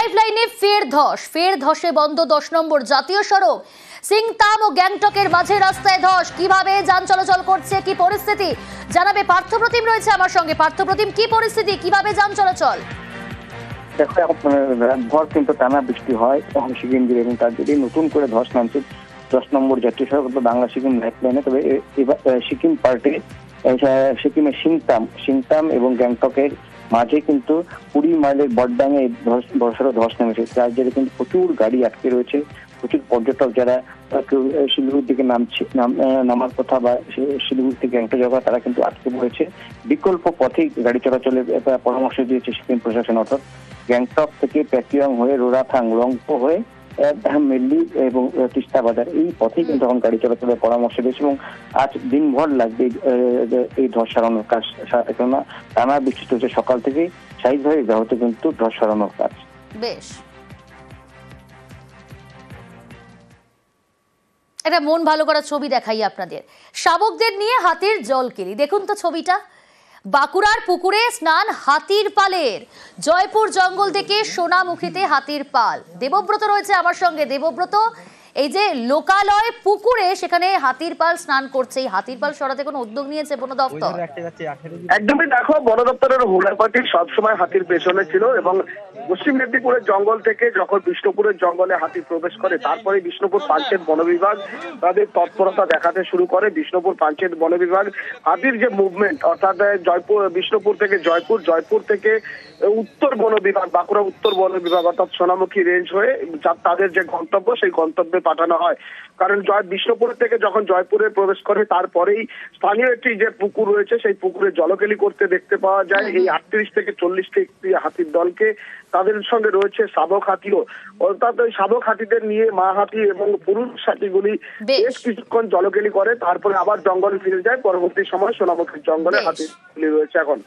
Life লাইনে ফের ধসে বন্ধ 10 নম্বর জাতীয় সড়ক। সিংতাম ও গ্যাংটকের মাঝে রাস্তায় ধস। কিভাবে যান চলাচল করছে, কি পরিস্থিতি জানাবে পার্থপ্রতিম রয়েছে আমার সঙ্গে। পার্থপ্রতিম, কি পরিস্থিতি, কিভাবে যান চলাচল? দেখো, রাতভর কিন্তু টানা বৃষ্টি হয় সিকিম জুড়ে এবং তার জন্য নতুন করে ধস নামছে 10 নম্বর জাতীয় সড়ক বাংলা সিকিম লাইফ লাইনে। তবে এবার সিকিম পার্টে সিকিমের সিংতাম এবং গ্যাংটকের মাঝে কিন্তু 20 মাইলের বডডাঙে বড়সড় ধস নেমেছে। যার জেরে কিন্তু প্রচুর গাড়ি আটকে রয়েছে। প্রচুর পর্যটক যারা শিলিগুড়ির দিকে নামার কথা বা শিলিগুড়ি থেকে গ্যাংটক যাওয়া, তারা কিন্তু আটকে পড়েছে। বিকল্প পথে গাড়ি চলাচলের পরামর্শ দিয়েছে সিকিম প্রশাসন। অর্থাৎ গ্যাংটক থেকে প্যাকিয়ং হয়ে রোরাথাং লংপো হয়ে মেল্লি এবং তিস্তা বাজার, এই পথে কিন্তু এখন গাড়ি চলাচলের পরামর্শ দিয়েছে এবং আজ দিনভর লাগবে এই ধস সারানোর কাজ। কেননা টানা বৃষ্টি চলছে সকাল থেকে, স্বাভাবিকভাবে ব্যাহত কিন্তু ধস সারানোর কাজ। বেশ, এটা মন ভালো করা ছবি দেখাই আপনাদের। শাবকদের নিয়ে হাতির জলকেলি, দেখুন তো ছবিটা। বাঁকুড়ার পুকুরে স্নান হাতির পালের। জয়পুর জঙ্গল থেকে সোনামুখীতে হাতির পাল। দেবব্রত রয়েছে আমার সঙ্গে। দেবব্রত, এই যে লোকালয় পুকুরে, সেখানে হাতির পাল স্নান করছে, এই হাতির পাল সরাতে কোনো উদ্যোগ নিয়েছে বন দপ্তর? একদমই, দেখো, বন দপ্তরের হুলাপাতি সবসময় হাতির পেছনে ছিল এবং পশ্চিম মেদিনীপুরের জঙ্গল থেকে যখন বিষ্ণুপুরের জঙ্গলে হাতি প্রবেশ করে, তারপরে বিষ্ণুপুর পাঞ্চেত বন বিভাগ তাদের তৎপরতা দেখাতে শুরু করে। বিষ্ণুপুর পাঞ্চেত বন বিভাগ হাতির যে মুভমেন্ট, অর্থাৎ বিষ্ণুপুর থেকে জয়পুর থেকে উত্তর বন বিভাগ, বাঁকুড়া উত্তর বন বিভাগ অর্থাৎ সোনামুখী রেঞ্জ হয়ে তাদের যে গন্তব্য, সেই গন্তব্যে পাঠানো হয়। কারণ বিষ্ণুপুর থেকে যখন জয়পুরে প্রবেশ করে, তারপরেই স্থানীয় একটি যে পুকুর রয়েছে, সেই পুকুরে জলকেলি করতে দেখতে পাওয়া যায় এই 38 থেকে 40টি হাতির দলকে। তাদের সঙ্গে রয়েছে শাবক হাতিও। অর্থাৎ ওই শাবক হাতিদের নিয়ে মা হাতি এবং পুরুষ হাতিগুলি বেশ কিছুক্ষণ জলকেলি করে, তারপরে আবার জঙ্গলে ফিরে যায়। পরবর্তী সময় সোনামুখীর জঙ্গলে হাতিগুলি রয়েছে এখন।